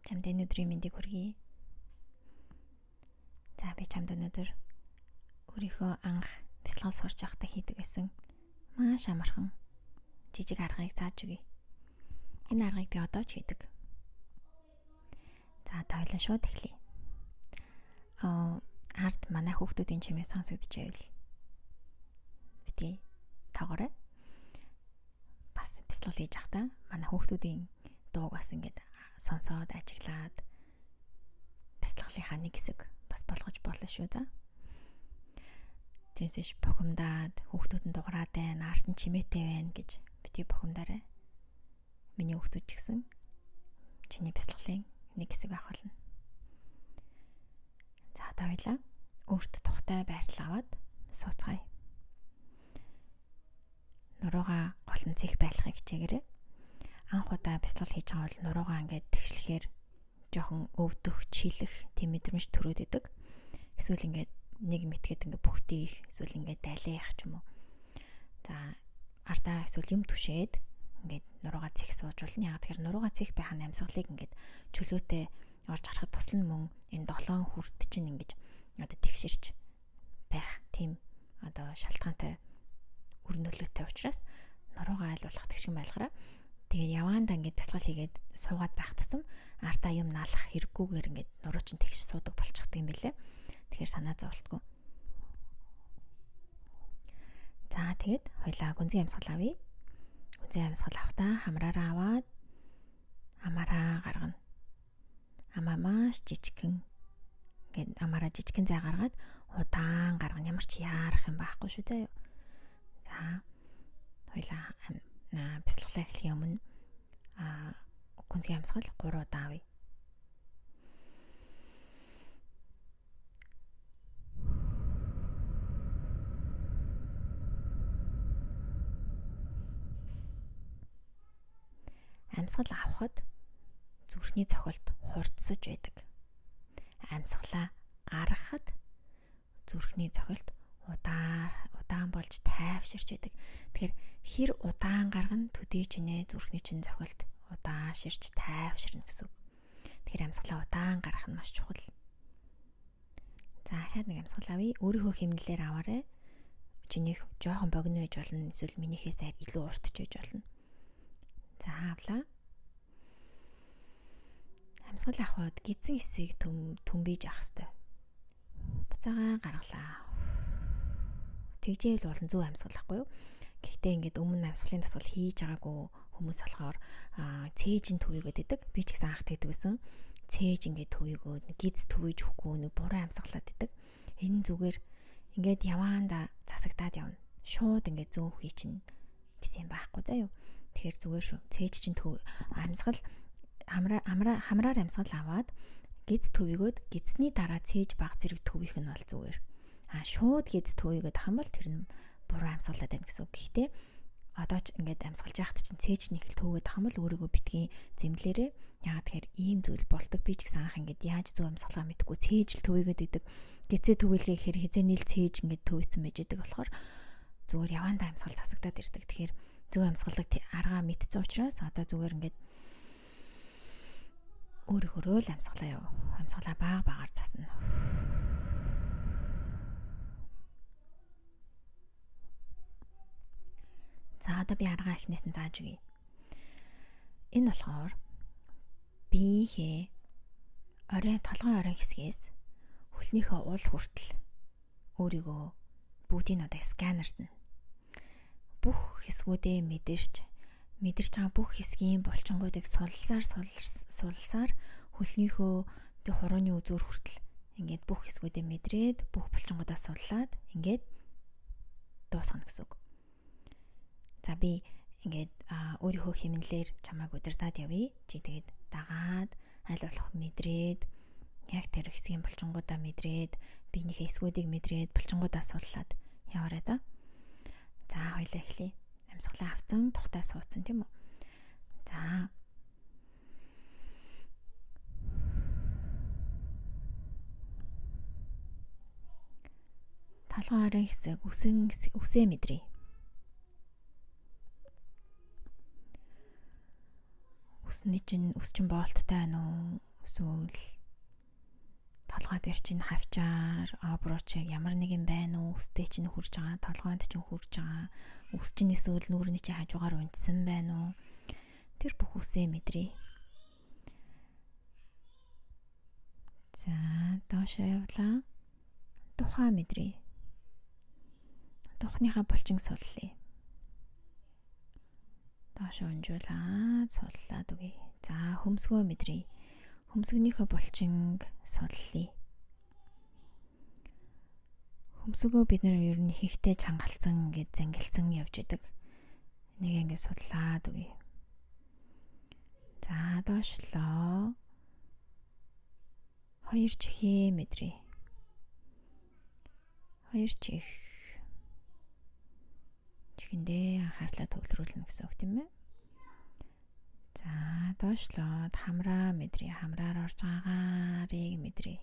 Чамд энэ өдрийн мэндийг хүргэе. За би чамд өнөөдөр өөрийнхөө анх бясалгал сурч байхдаа хийдэг гэсэн маш амархан жижиг аргыг зааж өгье. Энэ аргыг би одоо ч хийдэг. За тойлон шууд эхлэе. Ард манай хүүхдүүдийн чимээ сонсогдчихвэл битгий таагаарай. Бас бясалгал хийж байхдаа манай хүүхдүүдийн дууг бас ингээд сонсоод ажиглаад бясалгалынхаа нэг хэсэг бас болгож болно шүү за. Тэрнээс бухимдаад хүүхдүүд нь дуграад байна, ард нь чимээтэй байна гэж битгий бухимдаарай. Миний хүүхдүүд ч гэсэн чиний бясалгалын нэг хэсэг байх болно. За одоо хоёлаа өөрт тухтай байрлал аваад сууцгаая. Нуруугаа гол нь цэх байлгахыг хичээгээрэй. Анх удаа бясалгал хийж байгаа бол нуруугаа ингээд тэгшлэхээр жоохон өвдөх, чилэх тийм мэдрэмж төрөөд идэг. Эсвэл ингээд нэг мэтгэд ингээд бүхтийх, эсвэл ингээд дайлах ч юм уу. За ардаа эсвэл юм түшээд ингээд нуруугаа цэх сууж болно. Яг тэгэхээр нуруугаа цэх байхын амьсгалыг ингээд чөлөөтэй орж харахад тусал нь мөн энэ 7 хүрд чинь ингэж одоо тэгширч байх тийм одоо шалтгаантай үр нөлөөтэй учраас нуруугаа айлуулах тэгшин байлгараа. Тэгээд яваандаа ингээд бясалгал хийгээд суугаад байх тусам артаа юм наалах хэрэггүйгээр ингээд нуруу чинь тэгш суудаг болчихдаг юм билэ. Тэгэхээр санаа зовлтгүй. За тэгээд хоёлаа гүнзгий амьсгал авъя. Гүнзгий амьсгал авахдаа хамраараа аваад амаараа гаргана. Амаа маш жижигхэн ингээд амаараа жижигхэн зай гаргаад удаан гаргана. Ямар ч яарах юм байхгүй шүү заяа. За хоёлаа бясалгалаа эхлэхийн өмнө гүнзгий амьсгал 3 удаа авъя. Амьсгал авахад зүрхний цохилт хурдсаж байдаг. Амьсгалаа гаргахад зүрхний цохилт удаан болж тайвширч байдаг. Тэгэхээр хэр удаан гаргана төдий чинээ зүрхний чин цохилт удааширч тайвширна гэсэн үг. Тэгэхээр амьсгалаа удаан гаргах нь маш чухал. За дахиад нэг амьсгал авъя. Өөрийнхөө хэмнэлээр аваарай. Чинийх жоохон богино байж болно. Эсвэл минийхээс илүү урт ч байж болно. За авлаа. Амьсгал авахд гидсэн хэсийг төмбийж авах хэрэгтэй. Буцаагаа гаргалаа. Тэгжээл болон зөв амьсгал ахгүй юу? Гэхдээ ингээд өмнө амьсгалын дасгал хийж байгаагүй хүмүүс болохоор цээж нь төвийгөөд идэг. Би ч гэсэн анх тэгдэг байсан. Цээж ингээд төвийгөөд гидс төвийж өгөхгүй нэг буруу амьсгалаад идэг. Энэ зүгээр ингээд яваанда засагдаад явна. Шууд ингээд зөөх хий чинь гэсэн юм байхгүй заа юу. Тэгэхээр зүгээр шүү. Цээж чинь амьсгал хамраар амьсгал аваад гидс төвийгөөд гидсний дараа цээж баг зэрэг төвийнх нь бол зүгээр. Шууд гидс төвийгөөд хам бол тэр нь буруу амьсгалаад байна гэсэн үг. Гэхдээ одоо ч ингээд амьсгалж яхад чинь цээж нь их л төвөөд хам бол өөрийгөө битгий зэмлээрээ. Яагаад тэгэхээр ийм зүйл болдог. Би ч гэсэн анх ингээд яаж зөв амьсгалаа мэдгүй цээж л төвийгөөд идэг. Гидсээ төвүүлгээ гэхээр хизээний л цээж ингээд төвөөцсөн байж идэг болохоор зүгээр яваандаа амьсгал засагдаад ирдэг. Тэгэхээр зөв амьсгалыг аргаа мэдсэн учраас одоо зүгээр ингээд өөрөөрөө л амьсгалаа яв. Амьсгалаа багаар засна. За одоо би аргаа эхнээс нь зааж өгье. Энэ болохоор биеийнхээ толгойн орой хэсгээс хөлнийхөө уул хүртэл өөрийгөө бүгдийг одоо сканердна. Бүх хэсгүүдээ мэдэрч байгаа бүх хэсгийн булчингуудыг сулсаар хөлнийхөө хурууны үзүүр хүртэл ингээд бүх хэсгүүдээ мэдрээд бүх булчингуудаа суллаад ингээд дуусгана гэсэн үг. За би ингээд өөрийнхөө хэмнэлээр чамайг удирдаад явъя. Чи тэгээд дагаад аль болох мэдрээд яг тэр хэсгийн булчингуудаа мэдрээд биенийхээ эсгүүдийг мэдрээд булчингуудаа суллаад яваарай за. За хоёлаа эхлэе. Амьсгалаа авцсан, тухтай суудсан тийм үү? За. Толгой орой хэсэг үсээ мэдрээ. Үс чинь боолттой байна уу? Эсвэл толгой дээр чинь хавчаар обручиг ямар нэг юм байна уу? Үстэй чинь хурж байгаа, толгойд чинь хурж байгаа. Үс чинь эсвэл нүүрний чинь хажуугаар унтсан байна уу? Тэр бүх үсээ мэдрээ. За, доошоо явлаа. Тухай мэдрээ. Тухныхаа булчин суллаа. Доошоо унжуулаад суллаад үгүй. За, хөмсгөө мэдрээ. Хөмсгөнийхөө булчин суллаа. Хөмсгөө бид нар ер нь ихтэй чангалцсан ингээд зангилсан явж идэг. Нэг ингээд судлаад үгүй. За, доошлоо. Хоёр чихээ мэдрээ. Хоёр чихэндээ анхаарлаа төвлөрүүлнэ гэсэн үг тийм ээ. За, доошлоод хамраа мэдрээ. Хамраар орж байгаагаарыг мэдрээ.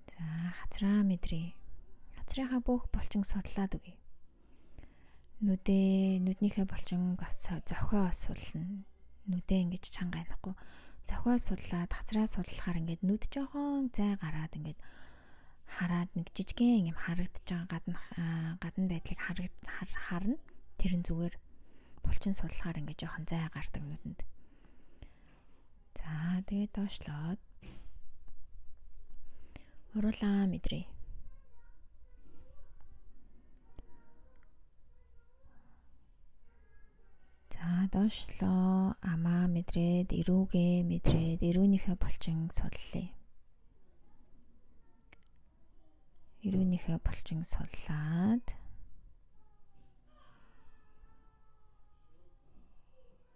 За, хацраа мэдрээ. Хацрынхаа бүх булчин судлаад үгүй. Нүднийхээ булчин бас зохио сулна. Нүдээ ингэж чанга анихгүй. Зохио судлаад хацраа судлахаар ингээд нүд жоохон зай гараад ингээд хараад нэг жижигхэн юм харагдаж байгаа гадна байдлыг харна. Тэрэн зүгээр булчин судлахаар ингээд жоохон зай гардаг нүдэнд. За, тэгээд доошлоод уруулаа мэдрээ. За, доошлоо амаа мэдрээд, эрүүгээ мэдрээд, эрүүнийхээ булчин судлаа. Эрүүнийхээ булчин судлаад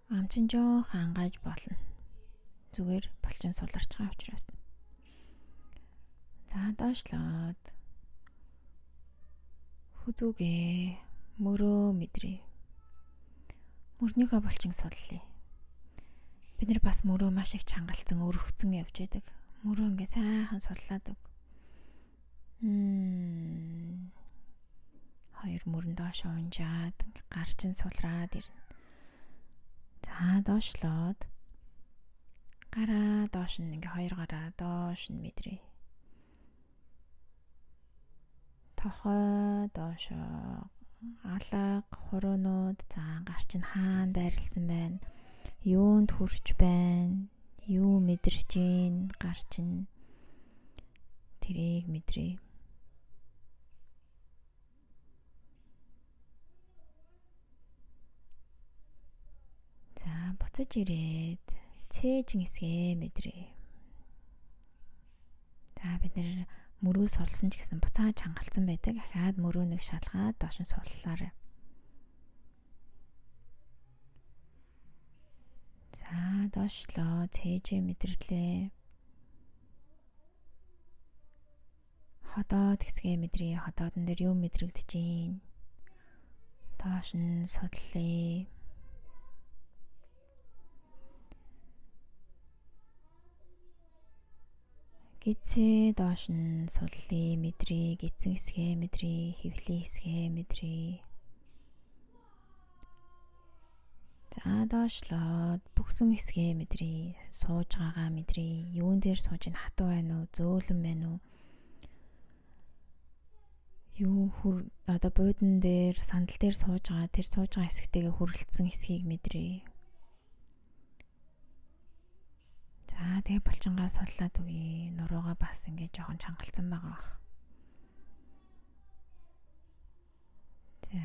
амчин жоох ангааж болно. Зүгээр булчин суларч байгаа учраас. За, доошлоод хүзүүгээ мөрөө мэдрээ. Мөрнийхөө булчин судлаа. Бид нар бас мөрөө маш их чангалцсан, өргөцсөн явж байдаг. Мөрөө ингээ сайхан судлаад өг. Хоёр мөрөн доошоо унжаад гар чин сулраад ирнэ. За, доошлоод гараа доош нь ингээ хоёр гараа доош нь мэдрээ. Тохой доошоо алга хуруунууд за гар чинь хаана байрлсан байна? Юунд хүрч байна? Юу мэдэрч гин гар чинь тэрийг мэдрээ. За, буцаж ирээд цээжин хэсгээ мэдрээ. За, бид нэр мөрөө сулсан ч гэсэн буцаа чангалцсан байдаг. Ахаад мөрөө нэг шалгаад доош нь суллаарай. За, доошлоо цээжээ мэдрэрлээ. Ходоод хэсгээ мэдрээ. Ходоодн дээр юу мэдрэгдэж гин? Доош нь судлаа. Гидсээ доош нь судлаа мэдрээ. Гидсэн хэсгээ мэдрээ. Хөвлийн хэсгээ мэдрээ. За, доошлоод бүгсэн хэсгээ мэдрээ. Сууж байгаагаа мэдрээ. Юун дээр сууж ин хатуу байна уу? Зөөлөн байна уу? Юу одоо буудан дээр сандал дээр сууж байгаа. Тэр сууж байгаа хэсэгтэйгээ хүрэлцсэн хэсгийг мэдрээ. За, тэгээ булчингаа судлаад үгүй. Нуруугаа бас ингээд жоохон чангалцсан байгаа. За,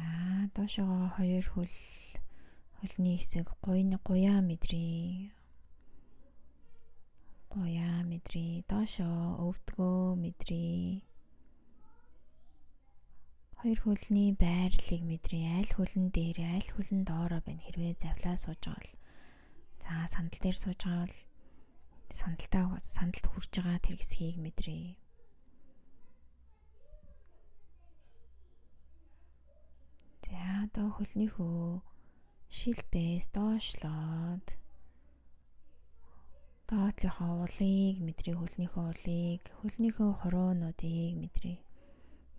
доошоо хоёр хөлний хэсэг гуяа мэдрээ. Гуяа мэдрээ. Доошоо өвдгөө мэдрээ. Хоёр хөлний байрлалыг мэдрээ. Аль хөлн дээр, аль хөлн доороо байна. Хэрвээ завлаа сууж байгаа бол. За, сандал дээр сууж байгаа бол сандалд хүрж байгаа тэр хэсгийг мэдрээ. За, одоо хөлнийхөө шилбээс доошлоод доотлийнхоо улыг мэдрээ. Хөлнийхөө улыг, хөлнийхөө хуруунуудыг мэдрээ.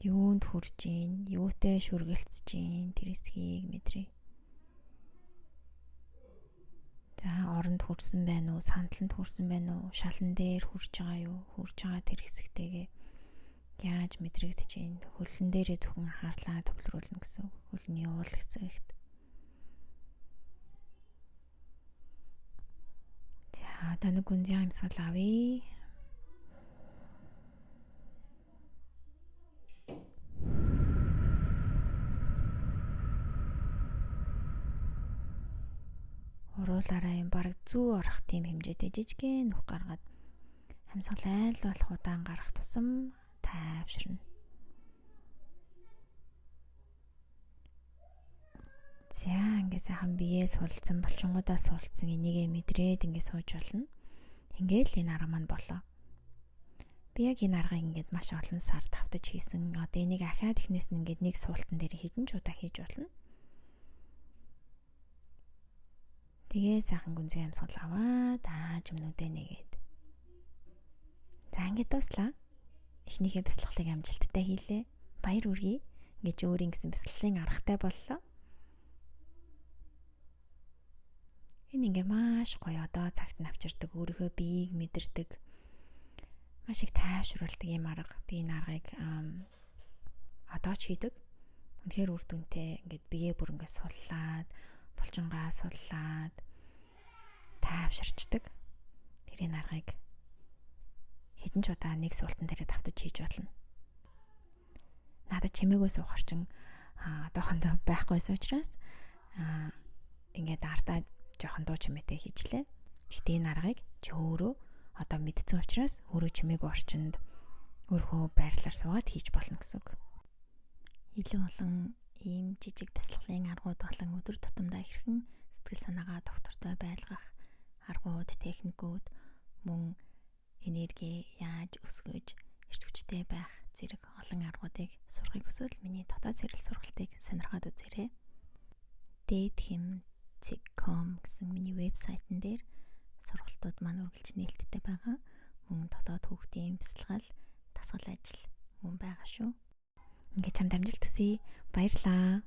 юунд хүрж гин, юутай шүргэлцэж гин тэр эсхийг мэдрээ. За оронд хүрсэн байна уу, сандалд хүрсэн байна уу, шалан дээр хүрж байгаа юу, хүрж байгаа тэр хэсэгтэйгээ яаж мэдрэгдэж гин, хөлн дээрээ зөвхөн анхаарлаа төвлөрүүлнэ гэсэн үг. Хөлний уул хэсэгт. За одоо нэг гүнзгий амьсгал авъя. Уруулаараа юм бараг 100 орох тийм хэмжээтэй жижигхэн нүх гаргаад амьсгал айл болох удаан гарах тусам тайвширна. За ингээ сайхан биеэ суулцсан, булчингуудаа суулцсан энийгээ мэдрээд ингээ сууж болно. Ингээл энэ арга маань болоо. Би яг энэ аргыг ингээд маш олон сар давтаж хийсэн. Одоо энийг ахаад ихнээс нь ингээд нэг суултан дээр хэдэн ч удаа хийж болно. Тэгээ сайхан гүнзгий амьсгал аваад жимнүүдээ нэгээд. За ингээд дуслаа. Эхнийхээ бясалгалыг амжилттай хийлээ. Баяр хүргэе. Ингээд өөрийн гэсэн бясалгалын аргатай боллоо. Энэ ингээ маш гоё одоо цагт навчирдаг, өөрийнхөө биеийг мэдэрдэг, маш их тайвшруулдаг юм арга. Би энэ аргыг одоо ч хийдэг. Үнэхээр үр дүнтэй. Ингээд биеэ бүр ингээ суллаад, булчингаа суллаад тайвширчдаг. Тэр энэ аргыг хэдэн ч удаа нэг суултан дээр давтаж хийж болно. Надад чимээгүй суух орчин одоохондоо байхгүйсэн учраас ингээд артаа жоохон дуу чимээтэй хийжлээ. Гэтэ энэ аргыг чи өөрөө одоо мэдсэн учраас өөрөө чимээгүй орчинд өөрөө байрлалаар суугаад хийж болно гэсэн үг. Илүү олон ийм жижиг бясалгалын аргууд болон өдөр тутамдаа хэрхэн сэтгэл санаагаа доктортой байлгах аргууд, техникүүд, мөн энерги яаж өсгөж эрт хүчтэй байх зэрэг олон аргуудыг сурахыг хүсвэл миний дотоод сэрэл сургалтыг сонирхоод үзээрэй. Dathim.com гэсэн миний вебсайтн дээр сургалтууд маань үргэлж нээлттэй байгаа. Мөн дотоод хүүхдийн бясалгал, дасгал ажил мөн байгаа шүү. Ингээд чамд амжилт хүсье. Баярлалаа.